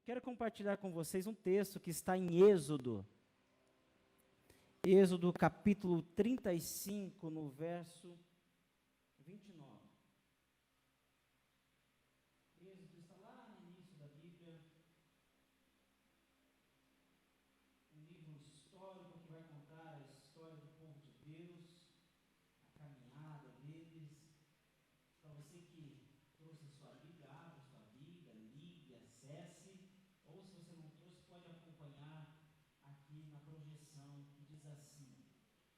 Quero compartilhar com vocês um texto que está em Êxodo. Êxodo capítulo 35, no verso 29. Êxodo está lá no início da Bíblia. Um livro histórico que vai contar a história do povo de Deus, a caminhada deles. Para você que trouxe a sua Bíblia, abra a sua Bíblia, ligue, acesse, ou se você não trouxe, pode acompanhar aqui na projeção, que diz assim: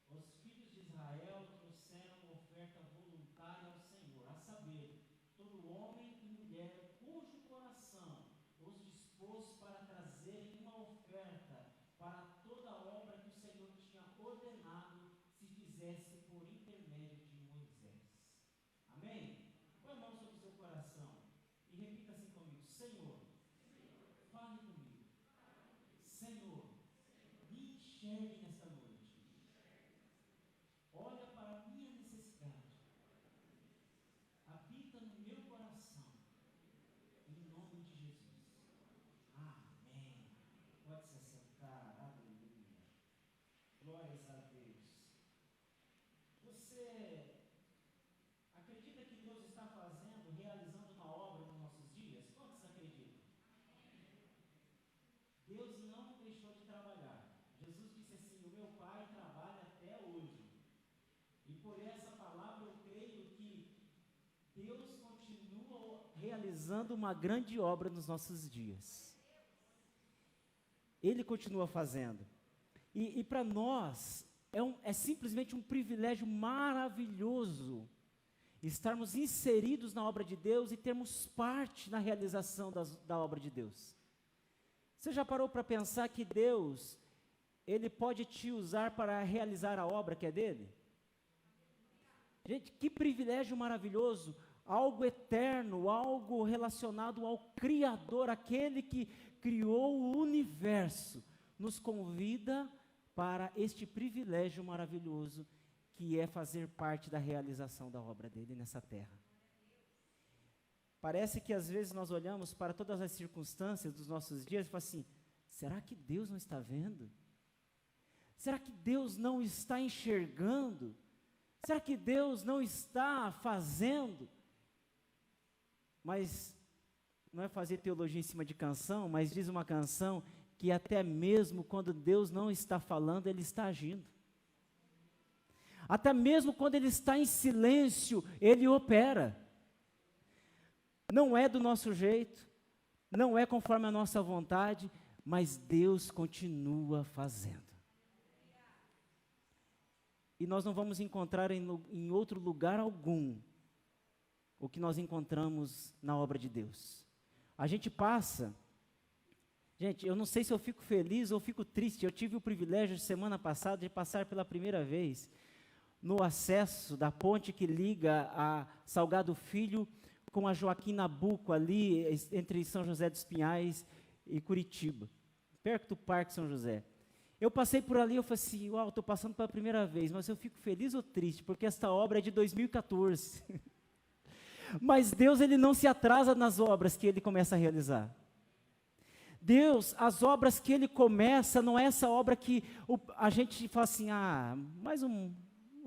os filhos de Israel trouxeram uma oferta voluntária ao Senhor, a saber, todo homem e mulher cujo coração os dispôs para trazerem uma oferta para toda a obra que o Senhor tinha ordenado se fizesse por intermédio de Moisés. Amém? Põe a mão sobre o seu coração e repita assim comigo: Senhor, fale comigo. Senhor, me enxergue nesta noite. Olha para a minha necessidade. Habita no meu coração. Em nome de Jesus. Amém. Pode se assentar. Aleluia. Glórias a Deus. Você acredita que Deus está fazendo, realizando uma obra nos nossos dias? Quantos acreditam? Deus não deixou de trabalhar. Jesus disse assim: o meu Pai trabalha até hoje. E por essa palavra eu creio que Deus continua realizando uma grande obra nos nossos dias. Ele continua fazendo. E para nós, é simplesmente um privilégio maravilhoso estarmos inseridos na obra de Deus e termos parte na realização da obra de Deus. Você já parou para pensar que Deus, Ele pode te usar para realizar a obra que é dele? Gente, que privilégio maravilhoso, algo eterno, algo relacionado ao Criador, aquele que criou o universo, nos convida para este privilégio maravilhoso, que é fazer parte da realização da obra dele nessa terra. Parece que às vezes nós olhamos para todas as circunstâncias dos nossos dias e falamos assim: será que Deus não está vendo? Será que Deus não está enxergando? Será que Deus não está fazendo? Mas não é fazer teologia em cima de canção, mas diz uma canção que até mesmo quando Deus não está falando, Ele está agindo. Até mesmo quando Ele está em silêncio, Ele opera. Não é do nosso jeito, não é conforme a nossa vontade, mas Deus continua fazendo. E nós não vamos encontrar em outro lugar algum o que nós encontramos na obra de Deus. A gente passa, gente, eu não sei se eu fico feliz ou fico triste. Eu tive o privilégio semana passada de passar pela primeira vez no acesso da ponte que liga a Salgado Filho com a Joaquim Nabuco, ali entre São José dos Pinhais e Curitiba, perto do Parque São José. Eu passei por ali, eu falei assim: uau, estou passando pela primeira vez, mas eu fico feliz ou triste, porque esta obra é de 2014. Mas Deus, Ele não se atrasa nas obras que Ele começa a realizar. Deus, as obras que Ele começa, não é essa obra que a gente fala assim: mais um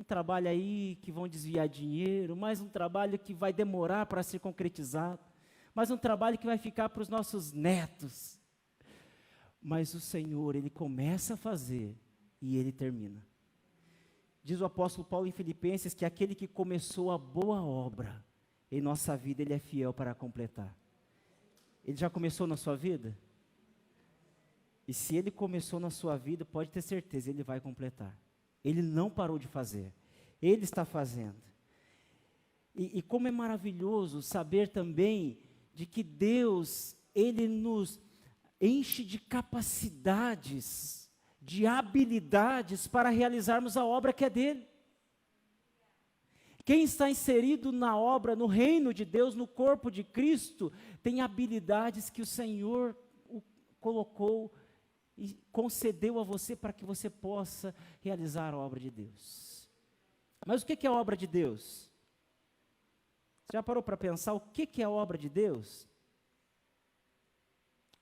trabalho aí que vão desviar dinheiro, mais um trabalho que vai demorar para ser concretizado, mais um trabalho que vai ficar para os nossos netos. Mas o Senhor, Ele começa a fazer e Ele termina. Diz o apóstolo Paulo em Filipenses que aquele que começou a boa obra em nossa vida, Ele é fiel para completar. Ele já começou na sua vida? E se Ele começou na sua vida, pode ter certeza, Ele vai completar. Ele não parou de fazer, Ele está fazendo. E como é maravilhoso saber também de que Deus, Ele nos enche de capacidades, de habilidades para realizarmos a obra que é dele. Quem está inserido na obra, no reino de Deus, no corpo de Cristo, tem habilidades que o Senhor colocou e concedeu a você para que você possa realizar a obra de Deus. Mas o que é a obra de Deus? Você já parou para pensar o que é a obra de Deus?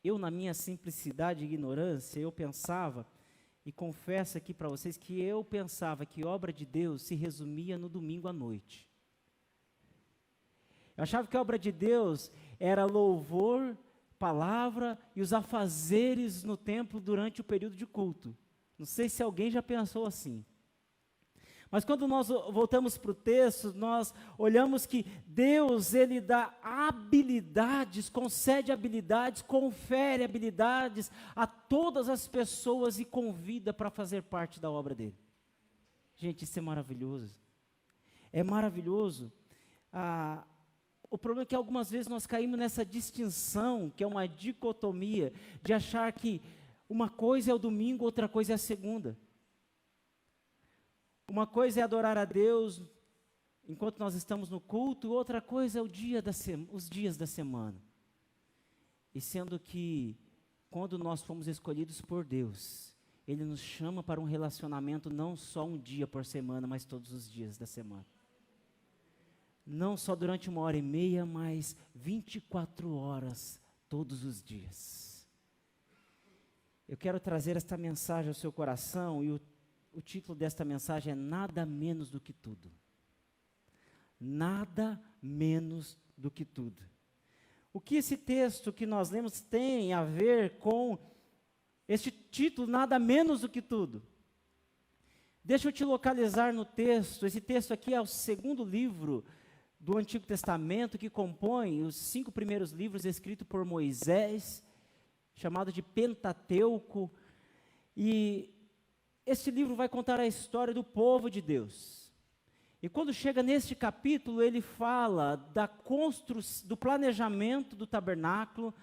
eu na minha simplicidade e ignorância, eu pensava, e confesso aqui para vocês que eu pensava que obra de Deus se resumia no domingo à noite. Eu achava que a obra de Deus era louvor, palavra e os afazeres no templo durante o período de culto. Não sei se alguém já pensou assim. Mas quando nós voltamos para o texto, nós olhamos que Deus, Ele dá habilidades, concede habilidades, confere habilidades a todas as pessoas e convida para fazer parte da obra dEle. Gente, isso é maravilhoso. É maravilhoso. O problema é que algumas vezes nós caímos nessa distinção, que é uma dicotomia, de achar que uma coisa é o domingo, outra coisa é a segunda. Uma coisa é adorar a Deus enquanto nós estamos no culto, outra coisa é os dias da semana. E sendo que, quando nós fomos escolhidos por Deus, Ele nos chama para um relacionamento não só um dia por semana, mas todos os dias da semana. Não só durante 1h30, mas 24 horas, todos os dias. Eu quero trazer esta mensagem ao seu coração, e o título desta mensagem é Nada Menos do que Tudo. Nada menos do que tudo. O que esse texto que nós lemos tem a ver com este título, Nada Menos do que Tudo? Deixa eu te localizar no texto. Esse texto aqui é o segundo livro do Antigo Testamento, que compõe os 5 primeiros livros escritos por Moisés, chamado de Pentateuco. E este livro vai contar a história do povo de Deus. E quando chega neste capítulo, ele fala do planejamento do tabernáculo,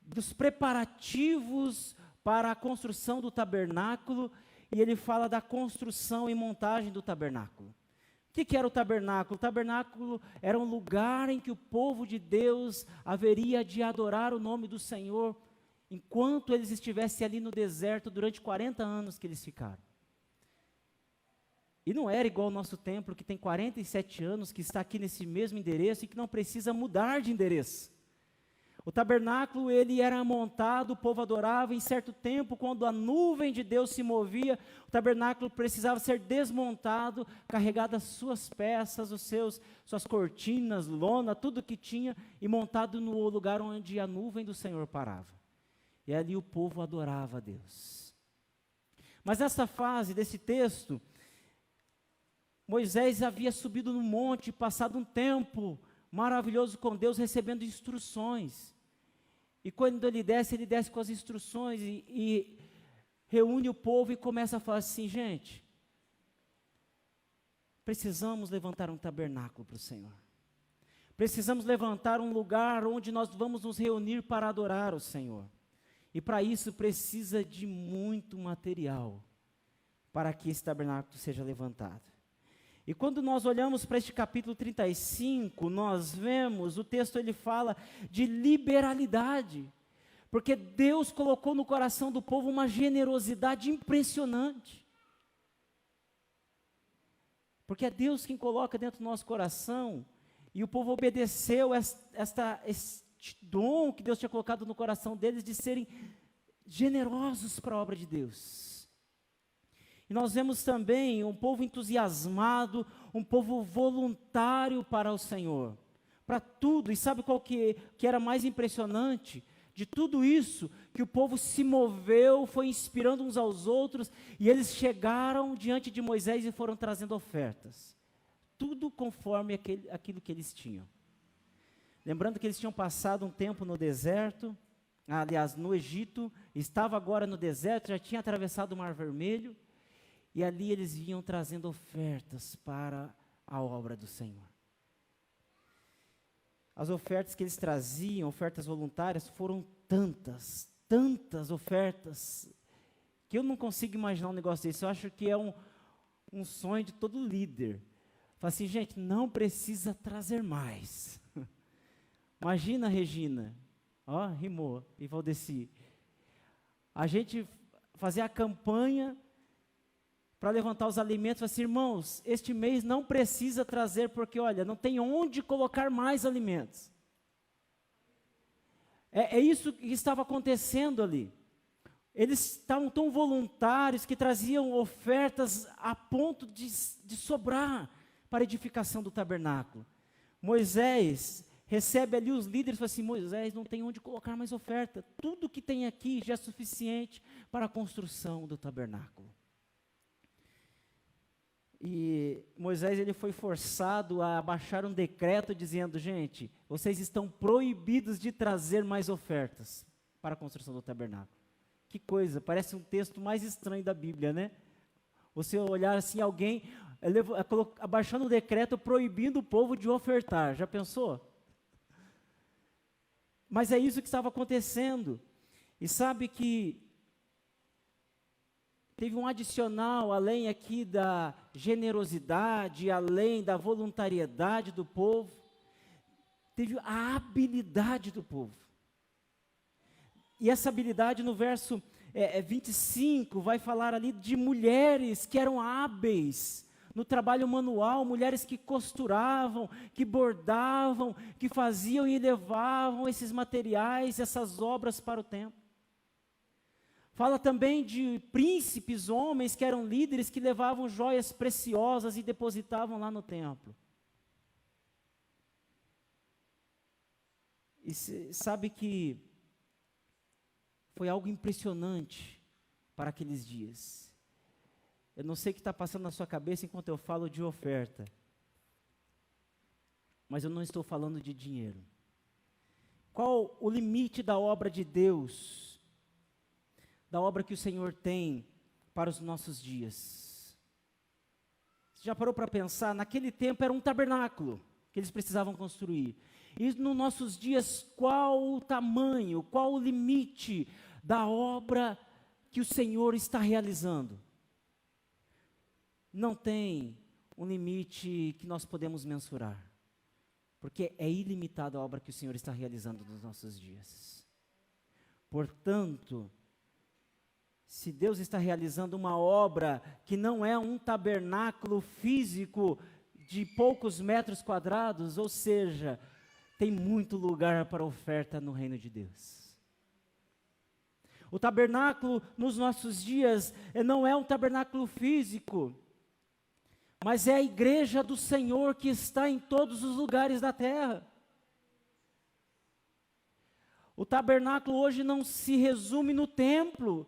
dos preparativos para a construção do tabernáculo, e ele fala da construção e montagem do tabernáculo. O que era o tabernáculo? O tabernáculo era um lugar em que o povo de Deus haveria de adorar o nome do Senhor, enquanto eles estivessem ali no deserto durante 40 anos que eles ficaram. E não era igual ao nosso templo, que tem 47 anos, que está aqui nesse mesmo endereço e que não precisa mudar de endereço. O tabernáculo, ele era montado, o povo adorava, em certo tempo, quando a nuvem de Deus se movia, o tabernáculo precisava ser desmontado, carregado as suas peças, suas cortinas, lona, tudo que tinha, e montado no lugar onde a nuvem do Senhor parava. E ali o povo adorava a Deus. Mas nessa fase desse texto, Moisés havia subido no monte, passado um tempo maravilhoso com Deus, recebendo instruções. E quando ele desce com as instruções e reúne o povo e começa a falar assim: gente, precisamos levantar um tabernáculo para o Senhor. Precisamos levantar um lugar onde nós vamos nos reunir para adorar o Senhor. E para isso precisa de muito material para que esse tabernáculo seja levantado. E quando nós olhamos para este capítulo 35, nós vemos, o texto ele fala de liberalidade, porque Deus colocou no coração do povo uma generosidade impressionante. Porque é Deus quem coloca dentro do nosso coração, e o povo obedeceu este dom que Deus tinha colocado no coração deles de serem generosos para a obra de Deus. E nós vemos também um povo entusiasmado, um povo voluntário para o Senhor, para tudo. E sabe qual que era mais impressionante? De tudo isso, que o povo se moveu, foi inspirando uns aos outros, e eles chegaram diante de Moisés e foram trazendo ofertas. Tudo conforme aquilo que eles tinham. Lembrando que eles tinham passado um tempo no deserto, aliás, no Egito, estava agora no deserto, já tinha atravessado o Mar Vermelho, e ali eles vinham trazendo ofertas para a obra do Senhor. As ofertas que eles traziam, ofertas voluntárias, foram tantas ofertas, que eu não consigo imaginar um negócio desse. Eu acho que é um sonho de todo líder. Fala assim, gente, não precisa trazer mais. Imagina, Regina, ó, rimou, e Valdeci. A gente fazer a campanha para levantar os alimentos, assim, irmãos, este mês não precisa trazer, porque olha, não tem onde colocar mais alimentos. É isso que estava acontecendo ali. Eles estavam tão voluntários que traziam ofertas a ponto de sobrar para a edificação do tabernáculo. Moisés recebe ali os líderes e fala assim: Moisés, não tem onde colocar mais oferta. Tudo que tem aqui já é suficiente para a construção do tabernáculo. E Moisés ele foi forçado a baixar um decreto dizendo: gente, vocês estão proibidos de trazer mais ofertas para a construção do tabernáculo. Que coisa, parece um texto mais estranho da Bíblia, né? Você olhar assim, alguém abaixando um decreto proibindo o povo de ofertar, já pensou? Mas é isso que estava acontecendo. E sabe que teve um adicional, além aqui da generosidade, além da voluntariedade do povo, teve a habilidade do povo. E essa habilidade no verso 25 vai falar ali de mulheres que eram hábeis no trabalho manual, mulheres que costuravam, que bordavam, que faziam e levavam esses materiais, essas obras para o templo. Fala também de príncipes, homens que eram líderes, que levavam joias preciosas e depositavam lá no templo. E sabe que foi algo impressionante para aqueles dias. Eu não sei o que está passando na sua cabeça enquanto eu falo de oferta. Mas eu não estou falando de dinheiro. Qual o limite da obra de Deus? Da obra que o Senhor tem para os nossos dias? Você já parou para pensar? Naquele tempo era um tabernáculo que eles precisavam construir. E nos nossos dias, qual o tamanho, qual o limite da obra que o Senhor está realizando? Não tem um limite que nós podemos mensurar, porque é ilimitada a obra que o Senhor está realizando nos nossos dias. Portanto, se Deus está realizando uma obra que não é um tabernáculo físico de poucos metros quadrados, ou seja, tem muito lugar para oferta no reino de Deus. O tabernáculo nos nossos dias não é um tabernáculo físico, mas é a igreja do Senhor que está em todos os lugares da terra. O tabernáculo hoje não se resume no templo.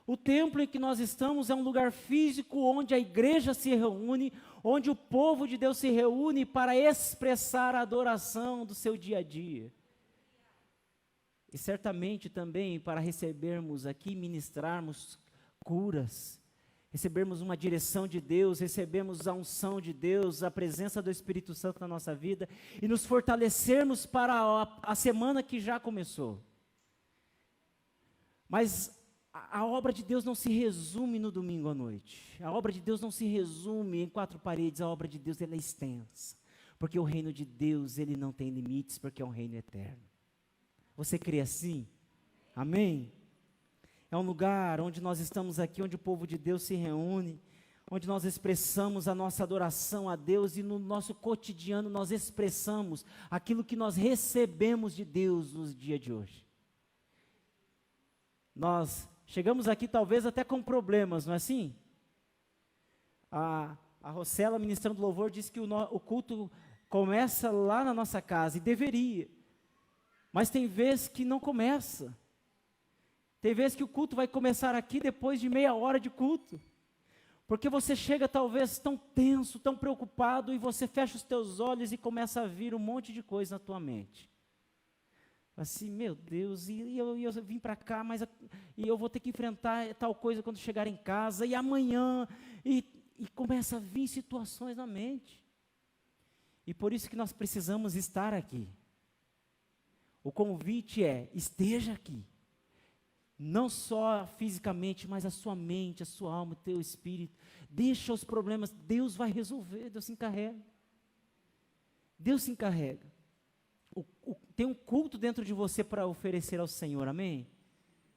O templo em que nós estamos é um lugar físico onde a igreja se reúne, onde o povo de Deus se reúne para expressar a adoração do seu dia a dia. E certamente também para recebermos aqui, ministrarmos curas, recebermos uma direção de Deus, recebemos a unção de Deus, a presença do Espírito Santo na nossa vida e nos fortalecermos para a semana que já começou. Mas a obra de Deus não se resume no domingo à noite. A obra de Deus não se resume em 4 paredes. A obra de Deus ela é extensa. Porque o reino de Deus ele não tem limites, porque é um reino eterno. Você crê assim? Amém? É um lugar onde nós estamos aqui, onde o povo de Deus se reúne, onde nós expressamos a nossa adoração a Deus e no nosso cotidiano nós expressamos aquilo que nós recebemos de Deus nos dias de hoje. Nós chegamos aqui talvez até com problemas, não é assim? A Rosela, ministrando louvor, disse que o culto começa lá na nossa casa, e deveria. Mas tem vezes que não começa. Tem vezes que o culto vai começar aqui depois de meia hora de culto. Porque você chega talvez tão tenso, tão preocupado, e você fecha os teus olhos e começa a vir um monte de coisa na tua mente. Assim, meu Deus, e eu vim para cá, mas e eu vou ter que enfrentar tal coisa quando chegar em casa, e amanhã, e começa a vir situações na mente. E por isso que nós precisamos estar aqui. O convite é, esteja aqui. Não só fisicamente, mas a sua mente, a sua alma, o teu espírito. Deixa os problemas, Deus vai resolver, Deus se encarrega. Deus se encarrega. Tem um culto dentro de você para oferecer ao Senhor, amém?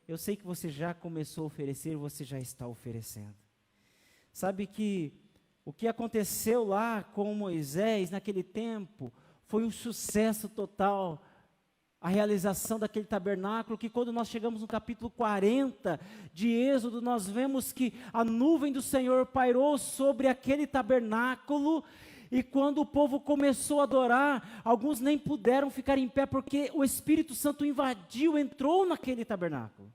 Eu sei que você já começou a oferecer, você já está oferecendo. Sabe que o que aconteceu lá com Moisés naquele tempo foi um sucesso total a realização daquele tabernáculo, que quando nós chegamos no capítulo 40 de Êxodo, nós vemos que a nuvem do Senhor pairou sobre aquele tabernáculo, e quando o povo começou a adorar, alguns nem puderam ficar em pé, porque o Espírito Santo invadiu, entrou naquele tabernáculo.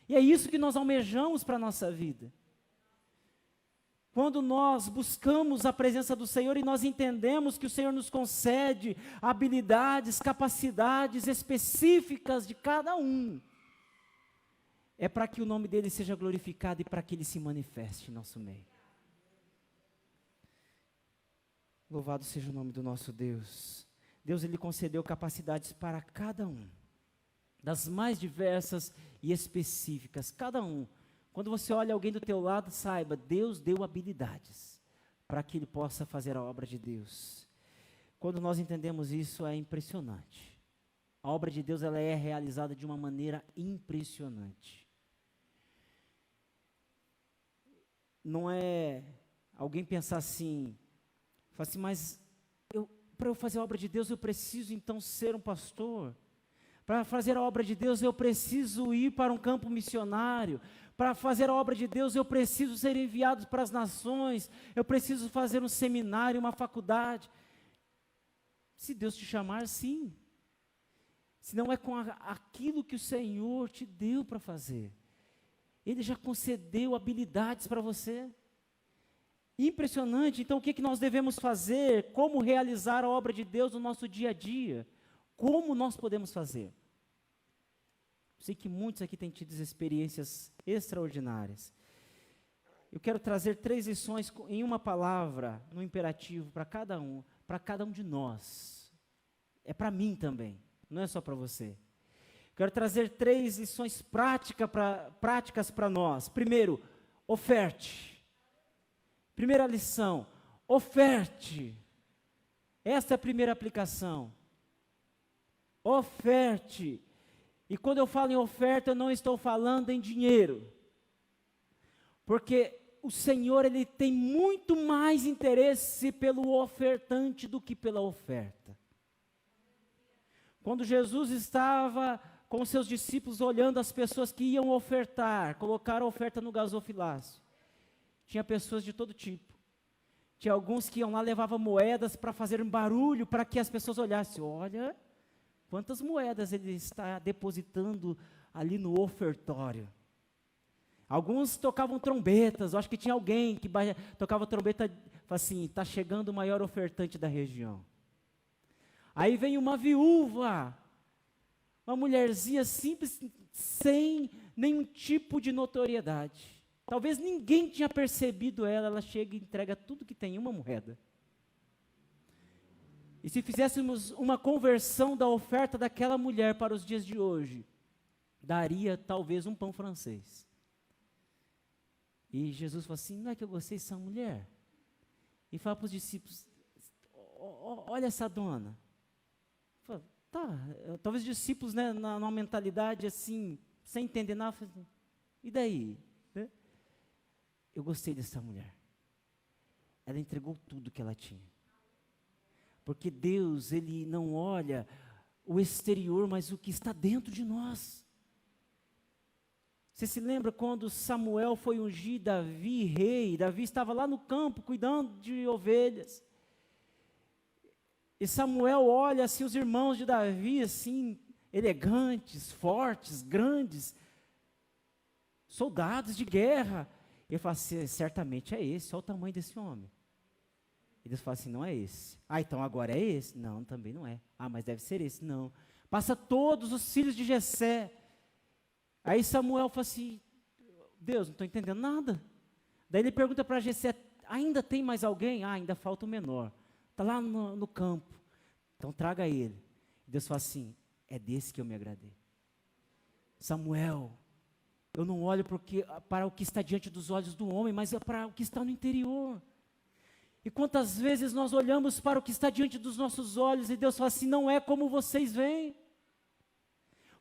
E é isso que nós almejamos para a nossa vida. Quando nós buscamos a presença do Senhor e nós entendemos que o Senhor nos concede habilidades, capacidades específicas de cada um, é para que o nome dele seja glorificado e para que ele se manifeste em nosso meio. Louvado seja o nome do nosso Deus. Deus, ele concedeu capacidades para cada um, das mais diversas e específicas, cada um. Quando você olha alguém do teu lado, saiba, Deus deu habilidades para que ele possa fazer a obra de Deus. Quando nós entendemos isso, é impressionante. A obra de Deus, ela é realizada de uma maneira impressionante. Não é alguém pensar assim, fala assim, mas para eu fazer a obra de Deus, eu preciso então ser um pastor. Para fazer a obra de Deus, eu preciso ir para um campo missionário. Para fazer a obra de Deus, eu preciso ser enviado para as nações. Eu preciso fazer um seminário, uma faculdade. Se Deus te chamar, sim. Se não é com aquilo que o Senhor te deu para fazer. Ele já concedeu habilidades para você. Impressionante. Então, o que nós devemos fazer? Como realizar a obra de Deus no nosso dia a dia? Como nós podemos fazer? Sei que muitos aqui têm tido experiências extraordinárias. Eu quero trazer 3 lições em uma palavra, no imperativo, para cada um de nós. É para mim também, não é só para você. Quero trazer 3 lições práticas para nós. Primeiro, oferte. Primeira lição, oferte. Essa é a primeira aplicação. Oferte. E quando eu falo em oferta, eu não estou falando em dinheiro. Porque o Senhor, ele tem muito mais interesse pelo ofertante do que pela oferta. Quando Jesus estava com seus discípulos olhando as pessoas que iam ofertar, colocaram a oferta no gasofilácio. Tinha pessoas de todo tipo. Tinha alguns que iam lá, levavam moedas para fazer um barulho, para que as pessoas olhassem. Olha, quantas moedas ele está depositando ali no ofertório. Alguns tocavam trombetas. Eu acho que tinha alguém que tocava trombeta, assim, está chegando o maior ofertante da região. Aí vem uma viúva, uma mulherzinha simples, sem nenhum tipo de notoriedade. Talvez ninguém tinha percebido ela chega e entrega tudo que tem, uma moeda. E se fizéssemos uma conversão da oferta daquela mulher para os dias de hoje, daria talvez um pão francês. E Jesus falou assim, não é que eu gostei dessa mulher? E fala para os discípulos, olha essa dona. Fala, tá, talvez os discípulos, né, numa mentalidade assim, sem entender nada, e daí? Eu gostei dessa mulher. Ela entregou tudo que ela tinha. Porque Deus, ele não olha o exterior, mas o que está dentro de nós. Você se lembra quando Samuel foi ungir Davi rei? Davi estava lá no campo cuidando de ovelhas. E Samuel olha assim os irmãos de Davi assim, elegantes, fortes, grandes, soldados de guerra. Ele fala assim, certamente é esse, olha o tamanho desse homem. E Deus fala assim, não é esse. Ah, então agora é esse? Não, também não é. Ah, mas deve ser esse. Não. Passa todos os filhos de Jessé. Aí Samuel fala assim, Deus, não estou entendendo nada. Daí ele pergunta para Jessé, ainda tem mais alguém? Ah, ainda falta o menor. Está lá no campo. Então traga ele. Deus fala assim, é desse que eu me agradei. Samuel, eu não olho para o que está diante dos olhos do homem, mas é para o que está no interior. E quantas vezes nós olhamos para o que está diante dos nossos olhos e Deus fala assim, não é como vocês veem.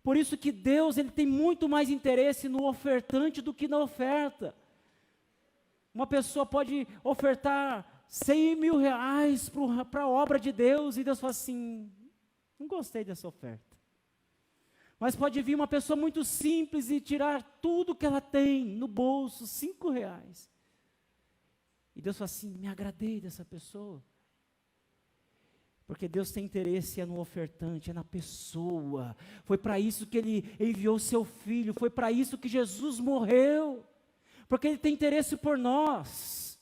Por isso que Deus, ele tem muito mais interesse no ofertante do que na oferta. Uma pessoa pode ofertar 100 mil reais para a obra de Deus e Deus fala assim, Não gostei dessa oferta. Mas pode vir uma pessoa muito simples e tirar tudo que ela tem no bolso, R$ 5. E Deus fala assim, me agradei dessa pessoa. Porque Deus tem interesse no ofertante, é na pessoa. Foi para isso que Ele enviou o seu Filho, foi para isso que Jesus morreu. Porque Ele tem interesse por nós.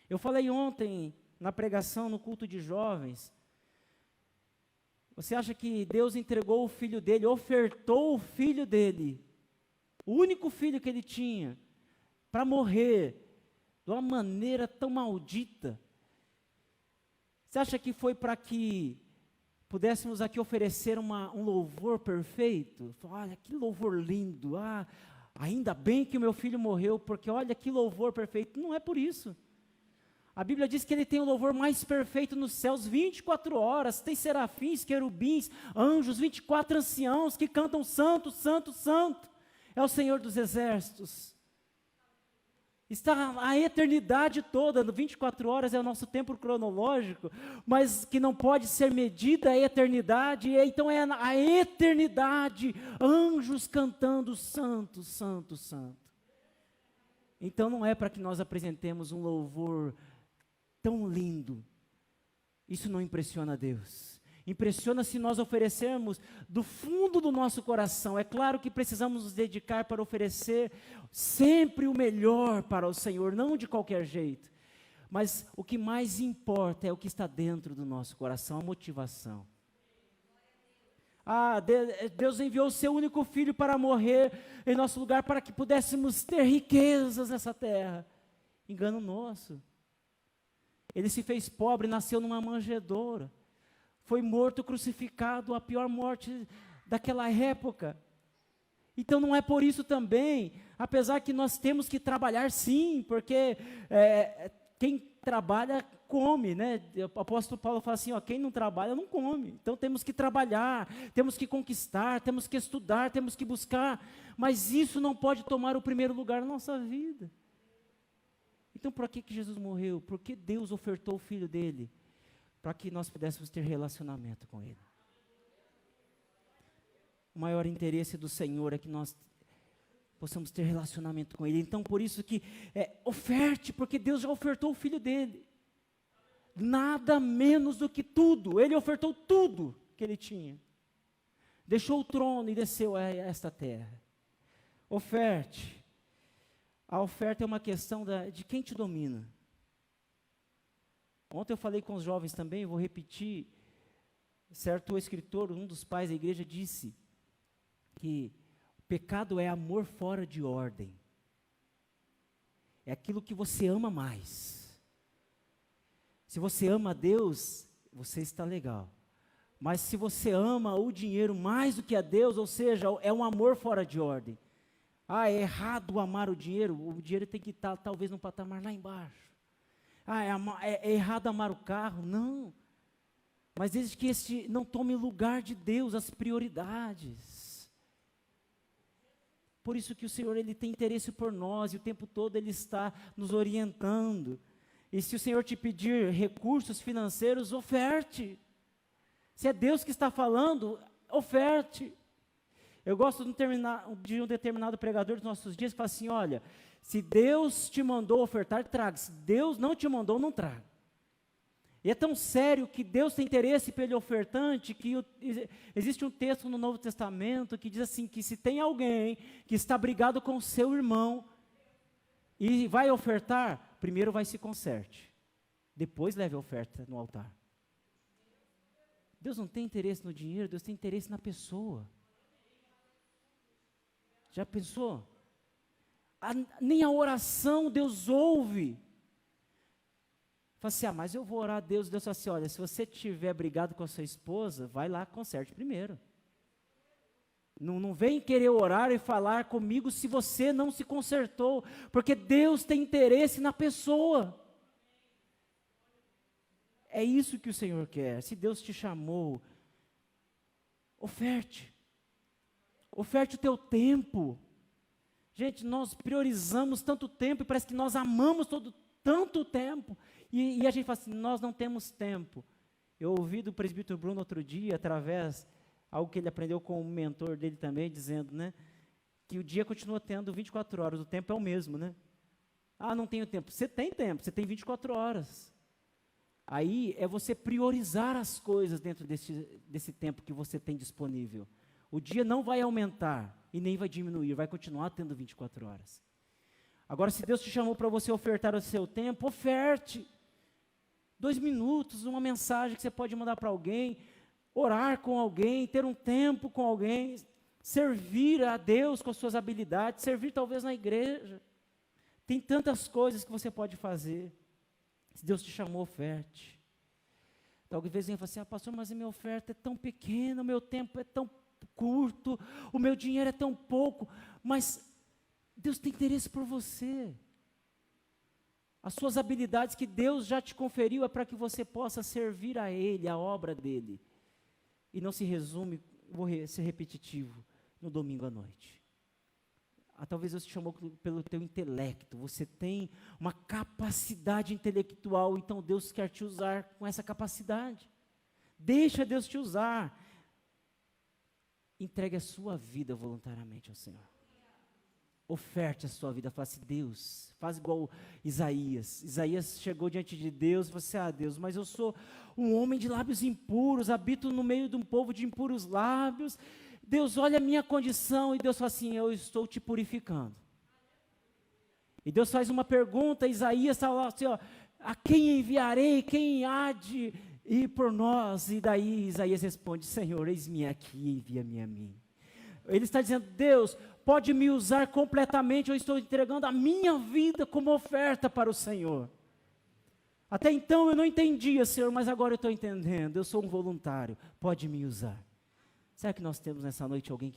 Eu falei ontem, na pregação, no culto de jovens, você acha que Deus entregou o Filho dele, ofertou o Filho dele, o único filho que Ele tinha, para morrer, de uma maneira tão maldita? Você acha que foi para que pudéssemos aqui oferecer um louvor perfeito? Olha, que louvor lindo, ainda bem que o meu filho morreu, porque olha que louvor perfeito. Não é por isso. A Bíblia diz que Ele tem o louvor mais perfeito nos céus, 24 horas, tem serafins, querubins, anjos, 24 anciãos que cantam santo, santo, santo, é o Senhor dos exércitos. Está a eternidade toda, 24 horas é o nosso tempo cronológico, mas que não pode ser medida a eternidade, então é a eternidade, anjos cantando santo, santo, santo. Então não é para que nós apresentemos um louvor tão lindo, isso não impressiona a Deus. Impressiona se nós oferecermos do fundo do nosso coração. É claro que precisamos nos dedicar para oferecer sempre o melhor para o Senhor, não de qualquer jeito. Mas o que mais importa é o que está dentro do nosso coração, a motivação. Deus enviou o seu único filho para morrer em nosso lugar, para que pudéssemos ter riquezas nessa terra. Engano nosso. Ele se fez pobre, nasceu numa manjedoura. Foi morto, crucificado, a pior morte daquela época. Então não é por isso também, apesar que nós temos que trabalhar sim, porque quem trabalha come, né? O apóstolo Paulo fala assim, quem não trabalha não come. Então temos que trabalhar, temos que conquistar, temos que estudar, temos que buscar, mas isso não pode tomar o primeiro lugar na nossa vida. Então por que Jesus morreu? Porque Deus ofertou o Filho dele, para que nós pudéssemos ter relacionamento com Ele. O maior interesse do Senhor é que nós possamos ter relacionamento com Ele. Então, por isso que oferte, porque Deus já ofertou o Filho dele. Nada menos do que tudo. Ele ofertou tudo que Ele tinha. Deixou o trono e desceu a esta terra. Oferte. A oferta é uma questão de quem te domina. Ontem eu falei com os jovens também, vou repetir, certo escritor, um dos pais da igreja disse que o pecado é amor fora de ordem, é aquilo que você ama mais. Se você ama a Deus, você está legal, mas se você ama o dinheiro mais do que a Deus, ou seja, é um amor fora de ordem. É errado amar o dinheiro tem que estar talvez num patamar lá embaixo. É errado amar o carro? Não. Mas desde que este não tome lugar de Deus, as prioridades. Por isso que o Senhor, Ele tem interesse por nós, e o tempo todo Ele está nos orientando. E se o Senhor te pedir recursos financeiros, oferte. Se é Deus que está falando, oferte. Eu gosto de um determinado pregador dos nossos dias que fala assim, olha, se Deus te mandou ofertar, traga. Se Deus não te mandou, não traga. E é tão sério que Deus tem interesse pelo ofertante, que existe um texto no Novo Testamento que diz assim, que se tem alguém que está brigado com o seu irmão e vai ofertar, primeiro vai se conserte, depois leve a oferta no altar. Deus não tem interesse no dinheiro, Deus tem interesse na pessoa. Já pensou? Nem a oração Deus ouve. Fala assim, mas eu vou orar a Deus. Deus fala assim, olha, se você tiver brigado com a sua esposa, vai lá, conserte primeiro. Não vem querer orar e falar comigo se você não se consertou, porque Deus tem interesse na pessoa. É isso que o Senhor quer. Se Deus te chamou, oferte. Oferte o teu tempo. Gente, nós priorizamos tanto tempo e parece que nós amamos tanto tempo. E a gente fala assim, nós não temos tempo. Eu ouvi do presbítero Bruno outro dia, através, algo que ele aprendeu com o mentor dele também, dizendo, né, que o dia continua tendo 24 horas, o tempo é o mesmo, né? Ah, não tenho tempo. Você tem tempo, você tem 24 horas. Aí é você priorizar as coisas dentro desse tempo que você tem disponível. O dia não vai aumentar e nem vai diminuir, vai continuar tendo 24 horas. Agora, se Deus te chamou para você ofertar o seu tempo, oferte. 2 minutos, uma mensagem que você pode mandar para alguém, orar com alguém, ter um tempo com alguém, servir a Deus com as suas habilidades, servir talvez na igreja. Tem tantas coisas que você pode fazer. Se Deus te chamou, oferte. Talvez venha e fale assim, pastor, mas a minha oferta é tão pequena, o meu tempo é tão curto, o meu dinheiro é tão pouco, mas Deus tem interesse por você. As suas habilidades que Deus já te conferiu é para que você possa servir a Ele, a obra dEle. E não se resume, vou ser repetitivo, no domingo à noite. Talvez Deus te chamou pelo teu intelecto, você tem uma capacidade intelectual, então Deus quer te usar com essa capacidade. Deixa Deus te usar. Entregue a sua vida voluntariamente ao Senhor. Oferte a sua vida, fala assim, Deus, faz igual Isaías. Isaías chegou diante de Deus e falou assim, Deus, mas eu sou um homem de lábios impuros, habito no meio de um povo de impuros lábios. Deus olha a minha condição e Deus fala assim, eu estou te purificando. E Deus faz uma pergunta, Isaías fala assim, a quem enviarei, quem há de ir por nós? E daí Isaías responde, Senhor, eis-me aqui, envia-me a mim. Ele está dizendo, Deus, pode me usar completamente, eu estou entregando a minha vida como oferta para o Senhor. Até então eu não entendia, Senhor, mas agora eu estou entendendo, eu sou um voluntário, pode me usar. Será que nós temos nessa noite alguém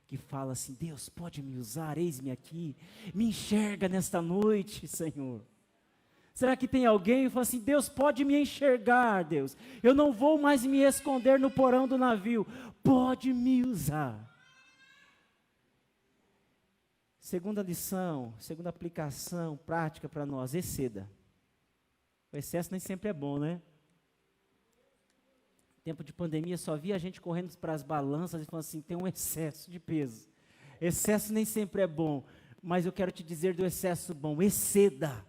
que fala assim, Deus, pode me usar, eis-me aqui, me enxerga nesta noite, Senhor. Será que tem alguém que fala assim, Deus, pode me enxergar, Deus, eu não vou mais me esconder no porão do navio, pode me usar. Segunda lição, segunda aplicação prática para nós, exceda. O excesso nem sempre é bom, né? Tempo de pandemia, só via a gente correndo para as balanças e falando assim, tem um excesso de peso. Excesso nem sempre é bom, mas eu quero te dizer do excesso bom, exceda.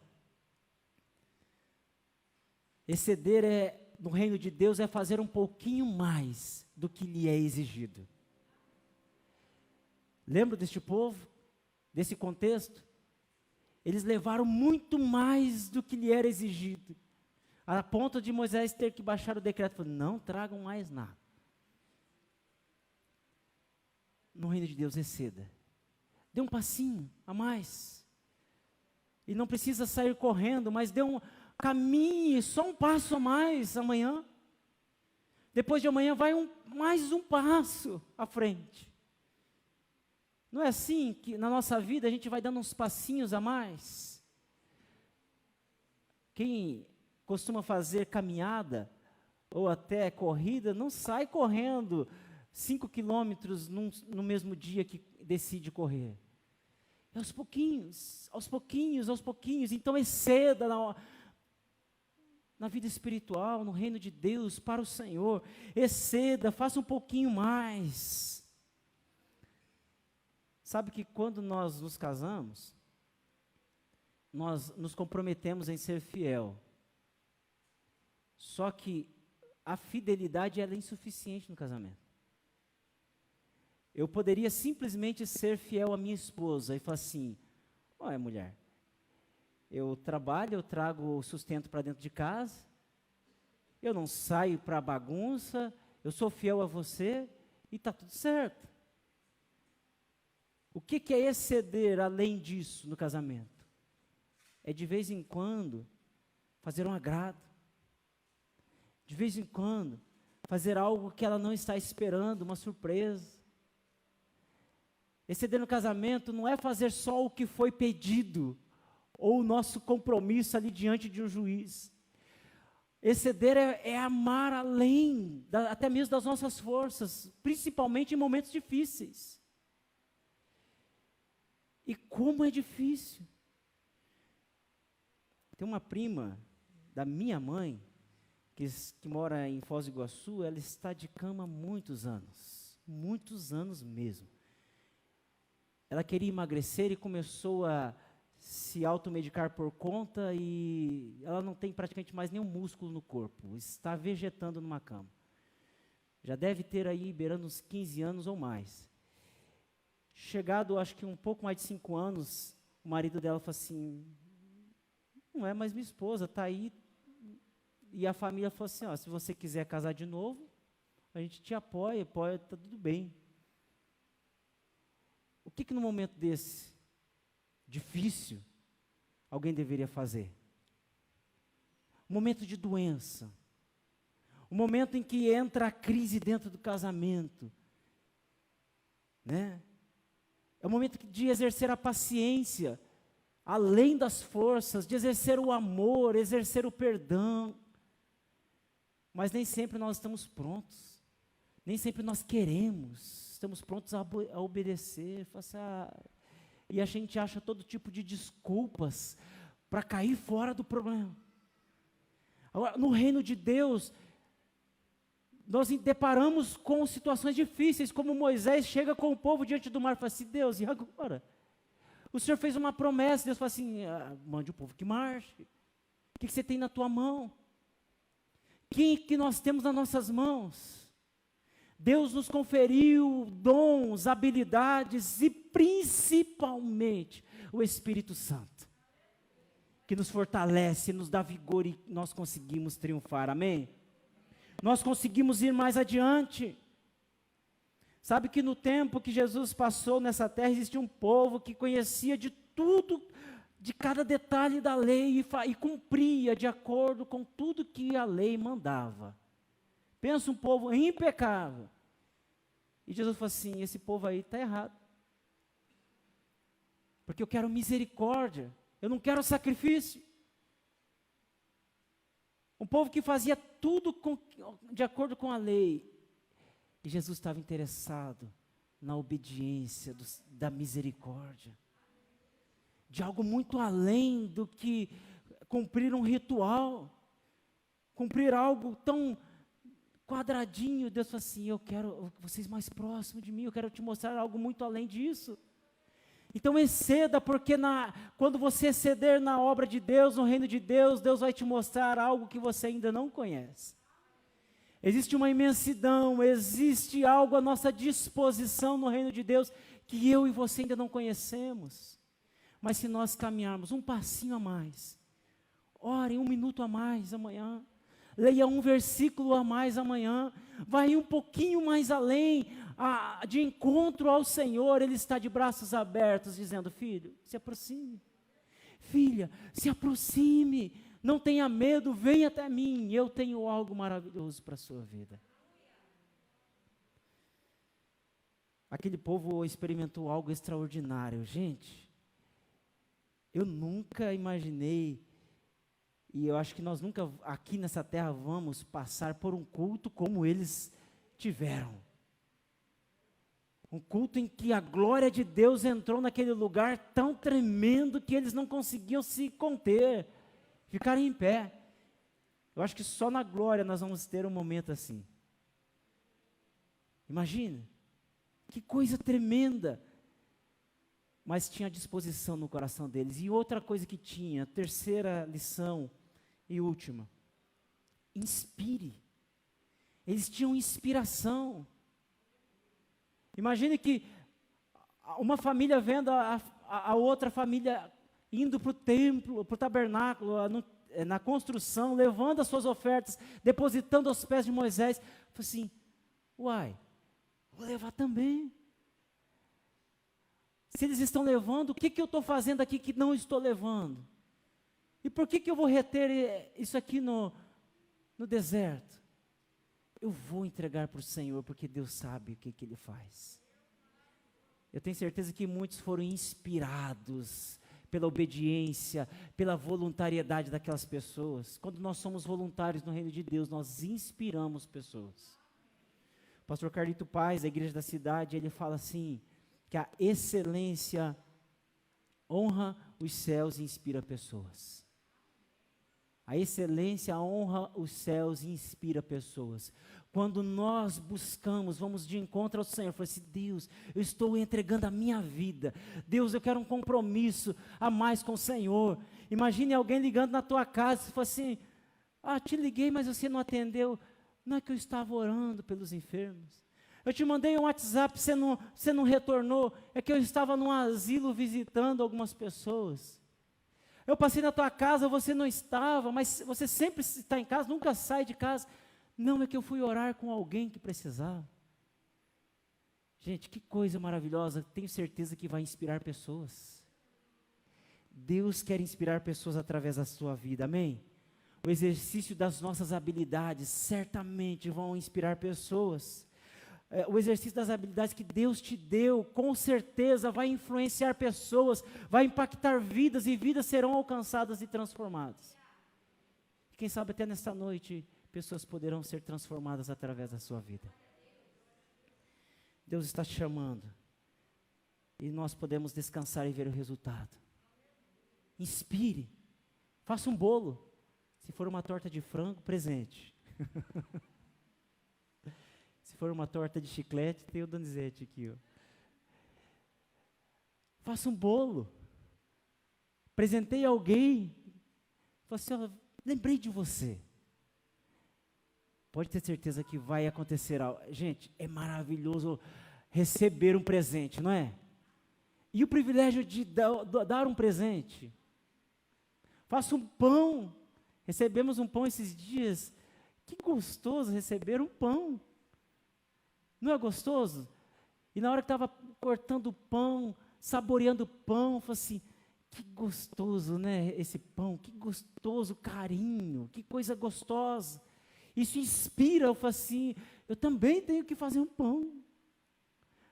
Exceder no reino de Deus é fazer um pouquinho mais do que lhe é exigido. Lembra deste povo? Desse contexto? Eles levaram muito mais do que lhe era exigido. A ponto de Moisés ter que baixar o decreto, falando, não tragam mais nada. No reino de Deus, exceda. Dê um passinho a mais. E não precisa sair correndo, mas dê um caminho, só um passo a mais amanhã. Depois de amanhã vai mais um passo à frente. Não é assim que na nossa vida a gente vai dando uns passinhos a mais? Quem costuma fazer caminhada ou até corrida, não sai correndo 5 quilômetros no mesmo dia que decide correr. É aos pouquinhos, aos pouquinhos, aos pouquinhos. Então exceda na vida espiritual, no reino de Deus, para o Senhor. Exceda, faça um pouquinho mais. Sabe que quando nós nos casamos, nós nos comprometemos em ser fiel. Só que a fidelidade ela é insuficiente no casamento. Eu poderia simplesmente ser fiel à minha esposa e falar assim, olha mulher, eu trabalho, eu trago o sustento para dentro de casa, eu não saio para bagunça, eu sou fiel a você e está tudo certo. O que é exceder além disso no casamento? É de vez em quando fazer um agrado. De vez em quando fazer algo que ela não está esperando, uma surpresa. Exceder no casamento não é fazer só o que foi pedido, ou o nosso compromisso ali diante de um juiz. Exceder é amar além, até mesmo das nossas forças, principalmente em momentos difíceis. E como é difícil. Tem uma prima da minha mãe, que mora em Foz do Iguaçu, ela está de cama há muitos anos mesmo. Ela queria emagrecer e começou a se automedicar por conta e ela não tem praticamente mais nenhum músculo no corpo, está vegetando numa cama. Já deve ter aí beirando uns 15 anos ou mais. Chegado, acho que um pouco mais de 5 anos, o marido dela falou assim, não é mais minha esposa, está aí. E a família falou assim, ó, se você quiser casar de novo, a gente te apoia, está tudo bem. O que no momento desse, difícil, alguém deveria fazer? Um momento de doença, um momento em que entra a crise dentro do casamento, né? É o momento de exercer a paciência, além das forças, de exercer o amor, exercer o perdão. Mas nem sempre nós estamos prontos, nem sempre nós estamos prontos a obedecer. E a gente acha todo tipo de desculpas para cair fora do problema. Agora, no reino de Deus, nós deparamos com situações difíceis, como Moisés chega com o povo diante do mar e fala assim, Deus, e agora? O Senhor fez uma promessa, Deus fala assim, mande o povo que marche. O que você tem na tua mão? Quem que nós temos nas nossas mãos? Deus nos conferiu dons, habilidades e principalmente o Espírito Santo, que nos fortalece, nos dá vigor e nós conseguimos triunfar, amém? Nós conseguimos ir mais adiante. Sabe que no tempo que Jesus passou nessa terra, existia um povo que conhecia de tudo, de cada detalhe da lei e cumpria de acordo com tudo que a lei mandava. Pensa um povo impecável. E Jesus falou assim, esse povo aí está errado. Porque eu quero misericórdia, eu não quero sacrifício. Um povo que fazia tudo de acordo com a lei. E Jesus estava interessado na obediência, da misericórdia. De algo muito além do que cumprir um ritual. Cumprir algo tão quadradinho. Deus falou assim, eu quero vocês mais próximos de mim, eu quero te mostrar algo muito além disso. Então exceda, porque quando você exceder na obra de Deus, no reino de Deus, Deus vai te mostrar algo que você ainda não conhece. Existe uma imensidão, existe algo à nossa disposição no reino de Deus, que eu e você ainda não conhecemos. Mas se nós caminharmos um passinho a mais, ore 1 minuto a mais amanhã, leia um versículo a mais amanhã, vai um pouquinho mais além, de encontro ao Senhor, Ele está de braços abertos, dizendo, filho, se aproxime, filha, se aproxime, não tenha medo, venha até mim, eu tenho algo maravilhoso para a sua vida. Aquele povo experimentou algo extraordinário, gente, eu nunca imaginei, e eu acho que nós nunca aqui nessa terra vamos passar por um culto como eles tiveram. Um culto em que a glória de Deus entrou naquele lugar tão tremendo que eles não conseguiam se conter, ficaram em pé. Eu acho que só na glória nós vamos ter um momento assim. Imagina, que coisa tremenda. Mas tinha disposição no coração deles. E outra coisa que tinha, terceira lição e última, inspire. Eles tinham inspiração. Imagine que uma família vendo a outra família indo para o templo, para o tabernáculo, na construção, levando as suas ofertas, depositando aos pés de Moisés. Falei assim, uai, vou levar também. Se eles estão levando, o que eu estou fazendo aqui que não estou levando? E por que eu vou reter isso aqui no deserto? Eu vou entregar para o Senhor, porque Deus sabe o que Ele faz. Eu tenho certeza que muitos foram inspirados pela obediência, pela voluntariedade daquelas pessoas. Quando nós somos voluntários no reino de Deus, nós inspiramos pessoas. O pastor Carlito Paz, da igreja da cidade, ele fala assim, que a excelência honra os céus e inspira pessoas. A excelência honra os céus e inspira pessoas. Quando nós buscamos, vamos de encontro ao Senhor, fala assim, Deus, eu estou entregando a minha vida. Deus, eu quero um compromisso a mais com o Senhor. Imagine alguém ligando na tua casa e fala assim, te liguei, mas você não atendeu. Não é que eu estava orando pelos enfermos. Eu te mandei um WhatsApp, você não retornou. É que eu estava num asilo visitando algumas pessoas. Eu passei na tua casa, você não estava, mas você sempre está em casa, nunca sai de casa. Não, é que eu fui orar com alguém que precisava. Gente, que coisa maravilhosa, tenho certeza que vai inspirar pessoas. Deus quer inspirar pessoas através da sua vida, amém? O exercício das nossas habilidades certamente vão inspirar pessoas. O exercício das habilidades que Deus te deu, com certeza vai influenciar pessoas, vai impactar vidas e vidas serão alcançadas e transformadas. Quem sabe até nesta noite, pessoas poderão ser transformadas através da sua vida. Deus está te chamando e nós podemos descansar e ver o resultado. Inspire, faça um bolo. Se for uma torta de frango, presente. Se for uma torta de chiclete, tem o Donizete aqui, ó. Faça um bolo. Presentei alguém. Falei assim, ó, lembrei de você. Pode ter certeza que vai acontecer algo. Gente, é maravilhoso receber um presente, não é? E o privilégio de dar um presente. Faça um pão. Recebemos um pão esses dias. Que gostoso receber um pão. Não é gostoso? E na hora que estava cortando o pão, saboreando o pão, falei assim, que gostoso, né, esse pão, que gostoso carinho, que coisa gostosa. Isso inspira, eu falei assim, eu também tenho que fazer um pão.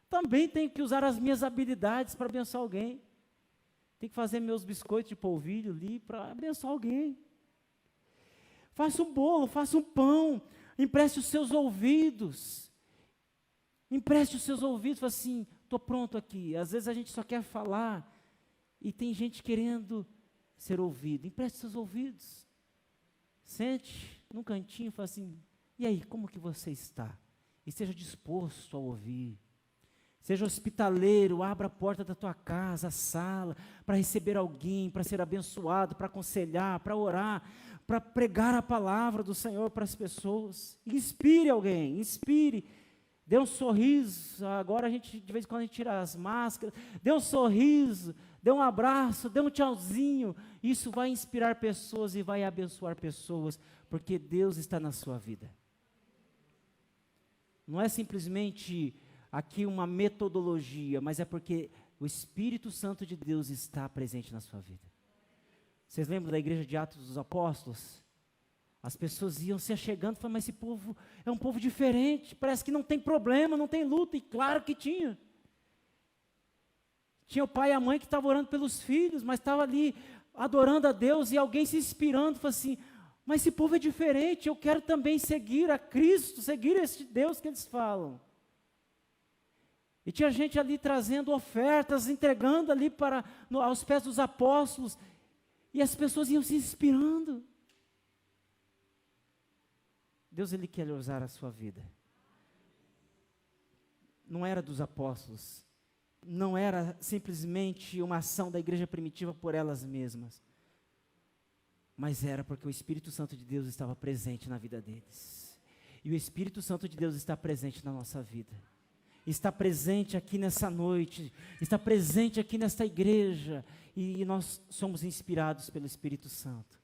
Também tenho que usar as minhas habilidades para abençoar alguém. Tenho que fazer meus biscoitos de polvilho ali para abençoar alguém. Faça um bolo, faça um pão, empreste os seus ouvidos. Empreste os seus ouvidos, fala assim, estou pronto aqui. Às vezes a gente só quer falar e tem gente querendo ser ouvido. Empreste os seus ouvidos. Sente num cantinho e fala assim, e aí, como que você está? E esteja disposto a ouvir. Seja hospitaleiro, abra a porta da tua casa, a sala, para receber alguém, para ser abençoado, para aconselhar, para orar, para pregar a palavra do Senhor para as pessoas. Inspire alguém, inspire. Dê um sorriso, agora a gente, de vez em quando a gente tira as máscaras, dê um sorriso, dê um abraço, dê um tchauzinho, isso vai inspirar pessoas e vai abençoar pessoas, porque Deus está na sua vida. Não é simplesmente aqui uma metodologia, mas é porque o Espírito Santo de Deus está presente na sua vida. Vocês lembram da igreja de Atos dos Apóstolos? As pessoas iam se achegando e falavam, mas esse povo é um povo diferente, parece que não tem problema, não tem luta, e claro que tinha. Tinha o pai e a mãe que estavam orando pelos filhos, mas estava ali adorando a Deus, e alguém se inspirando, falou assim, mas esse povo é diferente, eu quero também seguir a Cristo, seguir esse Deus que eles falam. E tinha gente ali trazendo ofertas, entregando ali aos pés dos apóstolos, e as pessoas iam se inspirando. Deus, Ele quer usar a sua vida. Não era dos apóstolos, não era simplesmente uma ação da igreja primitiva por elas mesmas, mas era porque o Espírito Santo de Deus estava presente na vida deles. E o Espírito Santo de Deus está presente na nossa vida. Está presente aqui nessa noite, está presente aqui nesta igreja, e nós somos inspirados pelo Espírito Santo.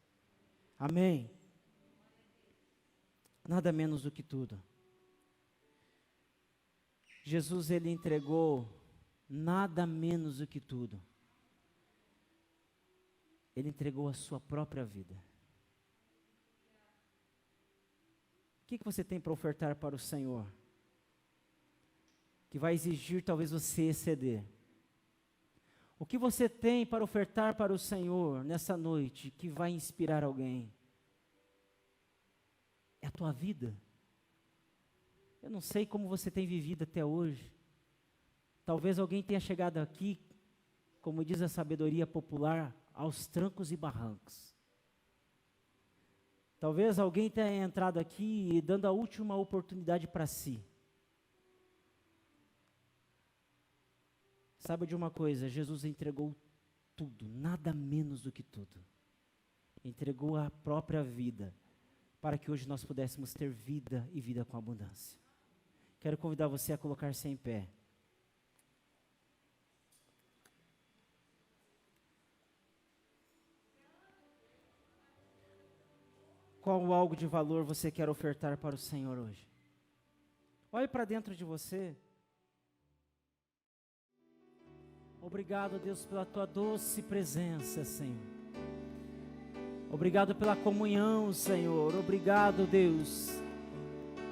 Amém? Nada menos do que tudo. Jesus, Ele entregou nada menos do que tudo. Ele entregou a sua própria vida. O que você tem para ofertar para o Senhor? Que vai exigir talvez você exceder. O que você tem para ofertar para o Senhor nessa noite que vai inspirar alguém? É a tua vida. Eu não sei como você tem vivido até hoje. Talvez alguém tenha chegado aqui, como diz a sabedoria popular, aos trancos e barrancos. Talvez alguém tenha entrado aqui dando a última oportunidade para si. Saiba de uma coisa, Jesus entregou tudo, nada menos do que tudo. Entregou a própria vida, para que hoje nós pudéssemos ter vida e vida com abundância. Quero convidar você a colocar-se em pé. Qual algo de valor você quer ofertar para o Senhor hoje? Olhe para dentro de você. Obrigado, Deus, pela tua doce presença, Senhor. Obrigado pela comunhão, Senhor. Obrigado, Deus,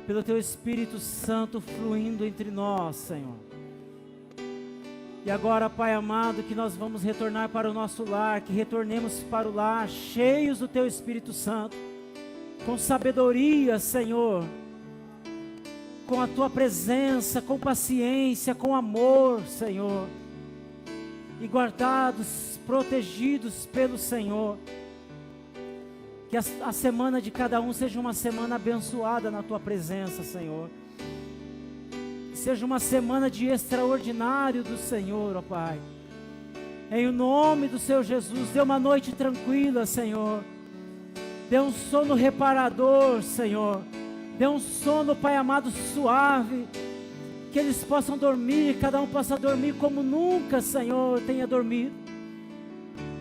pelo teu Espírito Santo fluindo entre nós, Senhor. E agora, Pai amado, que nós vamos retornar para o nosso lar, que retornemos para o lar cheios do teu Espírito Santo, com sabedoria, Senhor, com a tua presença, com paciência, com amor, Senhor, e guardados, protegidos pelo Senhor. Que a semana de cada um seja uma semana abençoada na tua presença, Senhor. Seja uma semana de extraordinário do Senhor, ó Pai. Em o nome do Senhor Jesus, dê uma noite tranquila, Senhor. Dê um sono reparador, Senhor. Dê um sono, Pai amado, suave. Que eles possam dormir, cada um possa dormir como nunca, Senhor, tenha dormido.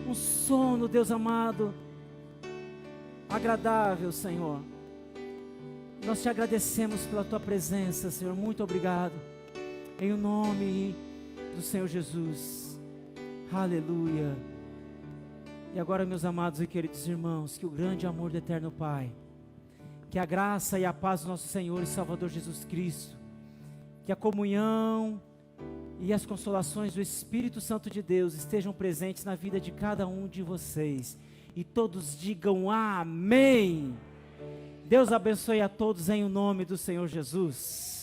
Um sono, Deus amado, agradável, Senhor. Nós te agradecemos pela tua presença, Senhor. Muito obrigado. Em o nome do Senhor Jesus. Aleluia. E agora, meus amados e queridos irmãos, que o grande amor do eterno Pai, que a graça e a paz do nosso Senhor e Salvador Jesus Cristo, que a comunhão e as consolações do Espírito Santo de Deus estejam presentes na vida de cada um de vocês. E todos digam amém. Deus abençoe a todos em o nome do Senhor Jesus.